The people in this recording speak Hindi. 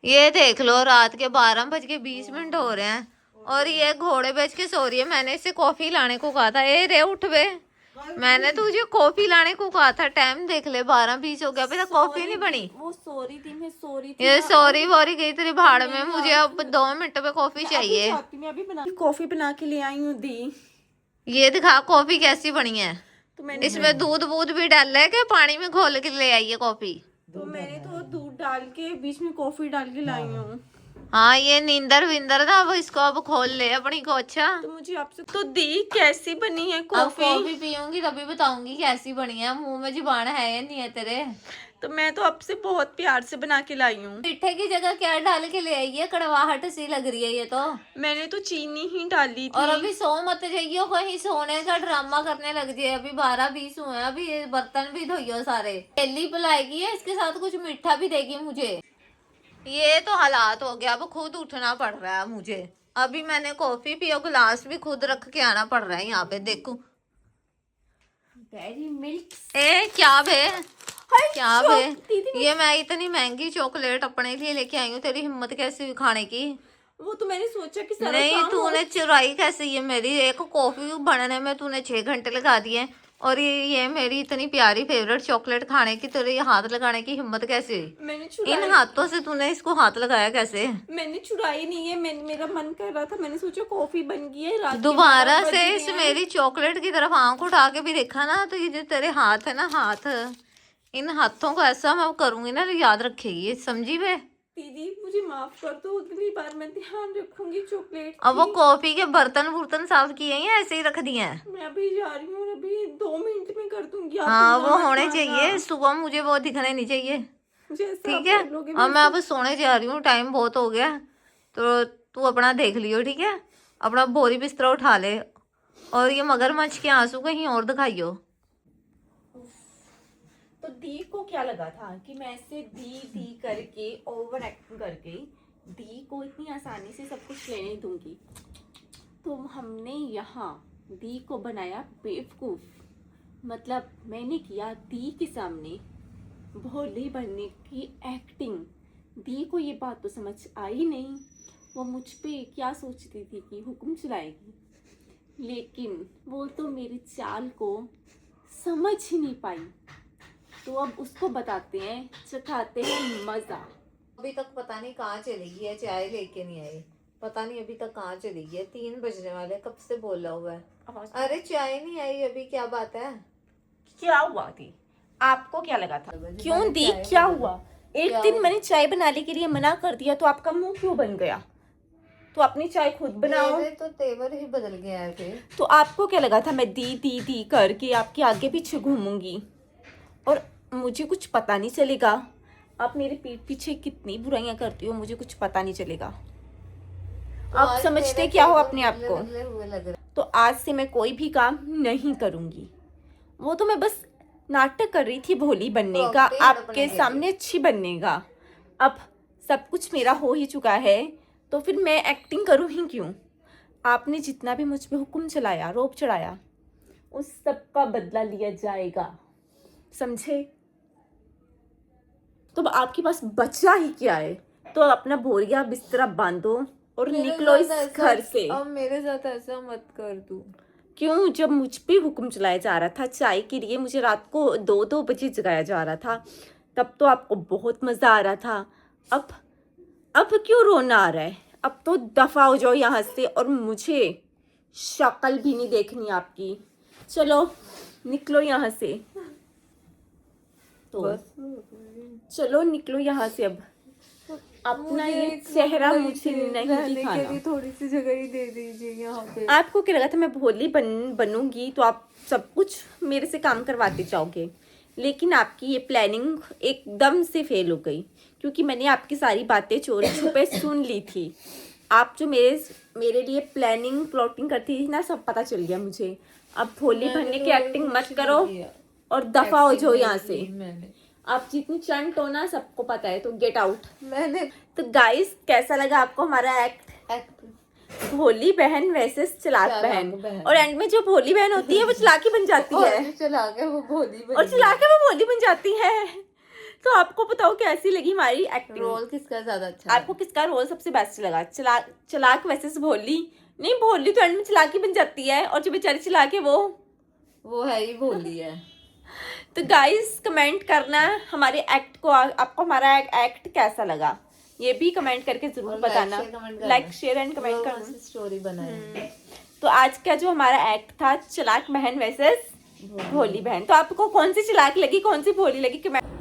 ये देख लो, रात के 12:20 हो रहे हैं और ये घोड़े बेच के सो रही है। मैंने इसे कॉफी लाने को कहा था। ए रे उठ बे, मैंने तुझे कॉफी लाने को कहा था। टाइम देख ले, 12:20 हो गया, अभी तक कॉफी नहीं बनी। वो सो रही थी, मैं सो रही थी ये ना। सॉरी वॉरी गई तेरी भाड़ में। मुझे अब 2 मिनट में कॉफी चाहिए। मैं अभी कॉफी बना के ले आई हूँ दी। ये दिखा कॉफी कैसी बनी है। तो मैंने इसमें दूध वूध भी डाल है कि पानी में घोल के ले आई है कॉफी? तो मैंने तो दूध डाल के बीच में कॉफी डाल के लाई हूँ। हाँ, ये नींदर विंदर था, अब इसको अब खोल ले अपनी को। अच्छा, तो मुझे आपसे तो दी कैसी बनी है अब कॉफी? कॉफी पीऊंगी तभी बताऊंगी कैसी बनी है। मुंह में जुबान है या नहीं है तेरे? तो मैं तो आपसे बहुत प्यार से बना के लाई हूँ। मीठे की जगह क्या डाल के ले आई है? कड़वाहट सी लग रही है ये तो। मैंने तो चीनी ही डाली थी। और अभी सो मत जाइयो कहीं, सोने का ड्रामा करने लग जाए। अभी 12:20 हुए हैं, अभी ये बर्तन भी धोइयो सारे। डेली पिलाएगी है, इसके साथ कुछ मीठा भी देगी मुझे। ये तो हालात हो गया, अब खुद उठना पड़ रहा है मुझे। अभी मैंने कॉफी पी और गिलास भी खुद रख के आना पड़ रहा है यहाँ पे। देखो डेयरी मिल्क। ए क्या बे, क्या बे, दीदी ये मैं इतनी महंगी चॉकलेट अपने लिए लेके आई हूँ। तेरी हिम्मत कैसी हुई खाने की? वो तो मैंने सोचा कि सारा नहीं, काम तूने चुराई कैसे? ये मेरी एक कॉफी बनने में तूने 6 घंटे लगा दिए और ये मेरी इतनी प्यारी फेवरेट चॉकलेट खाने की तेरे हाथ लगाने की हिम्मत कैसे हुई? मैंने इन हाथों से तूने इसको हाथ लगाया कैसे? मैंने चुराई नहीं है। मेरा मन कर रहा था, मैंने सोचा कॉफी बन गई है रात के दोबारा 12 से बज इस गए हैं। मेरी चॉकलेट की तरफ आंख उठा के भी देखा ना, तो ये जो तेरे हाथ है ना, हाथ, इन हाथों को ऐसा मैं करूंगी ना, याद रखेगी, समझी वे? दीदी मुझे माफ कर दो, अगली बार मैं ध्यान रखूंगी चॉकलेट अब वो की। कॉफी के बर्तन साफ किए हैं या ऐसे ही रख दिए हैं? मैं अभी जा रही हूँ, अभी 2 मिनट में कर दूंगी। आप हाँ, बुरा वो मत होने मानना। चाहिए सुबह, मुझे वो दिखने नहीं चाहिए। जैसा ठीक आप है, बोलोगे अब मैं अब सोने जा रही हूँ, टाइम बहुत हो गया। तो तू अपना देख लियो, ठीक है? अपना बोरी बिस्तर उठा ले और ये मगरमच्छ के आंसू कहीं और दिखाइयो। तो दी को क्या लगा था कि मैं ऐसे दी दी करके ओवर एक्टिंग करके दी को इतनी आसानी से सब कुछ लेने दूंगी। तो हमने यहाँ दी को बनाया बेवकूफ। मतलब मैंने किया दी के सामने भोले बनने की एक्टिंग। दी को ये बात तो समझ आई नहीं, वो मुझ पे क्या सोचती थी कि हुक्म चलाएगी, लेकिन वो तो मेरी चाल को समझ ही नहीं पाई। तो अब उसको बताते हैं, चखाते हैं मजा। अभी तक पता नहीं कहाँ चली गई है, चाय लेके नहीं आई। पता नहीं अभी तक कहाँ चली गई है। 3 बजने वाले, कब से बोला हुआ है। अरे चाय नहीं आई अभी, क्या बात है? क्या हुआ थी? आपको क्या लगा था? क्यों दी, क्या हुआ? एक दिन मैंने चाय बनाने के लिए मना कर दिया तो आपका मुंह क्यों बन गया? तो अपनी चाय खुद बनाओ। तो तेवर ही बदल गया है फिर। तो आपको क्या लगा था मैं दी दी दी करके आपके आगे पीछे घूमूंगी और मुझे कुछ पता नहीं चलेगा? आप मेरे पीठ पीछे कितनी बुराइयां करती हो, मुझे कुछ पता नहीं चलेगा। आप समझते क्या हो अपने आप को? तो आज से मैं कोई भी काम नहीं करूंगी। वो तो मैं बस नाटक कर रही थी भोली बनने का, आपके सामने अच्छी बनने का। अब सब कुछ मेरा हो ही चुका है, तो फिर मैं एक्टिंग करूं ही क्यों? आपने जितना भी मुझ पे हुक्म चलाया, रोब चढ़ाया, उस सब का बदला लिया जाएगा, समझे? तो अब आपके पास बचा ही क्या है? तो अपना बोरिया बिस्तरा बांधो और निकलो इस घर से। अब मेरे साथ ऐसा मत कर तू। क्यों? जब मुझ पे हुक्म चलाया जा रहा था चाय के लिए, मुझे रात को 2-2 बजे जगाया जा रहा था, तब तो आपको बहुत मजा आ रहा था। अब क्यों रोना आ रहा है? अब तो दफा हो जाओ यहाँ से और मुझे शक्ल भी नहीं देखनी आपकी। चलो निकलो यहाँ से। तो चलो निकलो यहाँ से। अब अपना ये चेहरा मुझे नहीं दिखाना। थोड़ी सी जगह ही दे दीजिए यहाँ पे। आपको क्या लगा था मैं भोली बनूंगी तो आप सब कुछ मेरे से काम करवाते जाओगे, लेकिन आपकी ये प्लानिंग एकदम से फेल हो गई, क्योंकि मैंने आपकी सारी बातें चोरी छुपे सुन ली थी। आप जो मेरे लिए प्लानिंग प्लॉटिंग करती थी ना, सब पता चल गया मुझे। अब भोली बनने की एक्टिंग मत करो और दफा हो जाओ यहाँ से। आप जितनी चंट हो ना सबको पता है, तो गेट आउट। मैंने तो गाइस कैसा लगा आपको हमारा एक्ट? भोली बहन वैसे चालाक बहन, और एंड में जो भोली बहन होती है वो चालाकी बन जाती है, चला के वो भोली और चला के वो भोली बन जाती है। तो आपको बताओ कैसी लगी हमारी एक्टिंग? रोल किसका ज्यादा अच्छा आपको किसका रोल सबसे बेस्ट लगा? चलाक वैसे से भोली नहीं, भोली तो एंड में चलाकी बन जाती है, और जो बेचारी चलाक है वो है ही भोली है। तो गाइस कमेंट करना हमारे एक्ट को, आपको हमारा एक्ट कैसा लगा ये भी कमेंट करके जरूर बताना। लाइक शेयर एंड कमेंट करना। स्टोरी बनाए। तो आज का जो हमारा एक्ट था चलाक बहन वर्सेस भोली बहन, तो आपको कौन सी चलाक लगी कौन सी भोली लगी कमेंट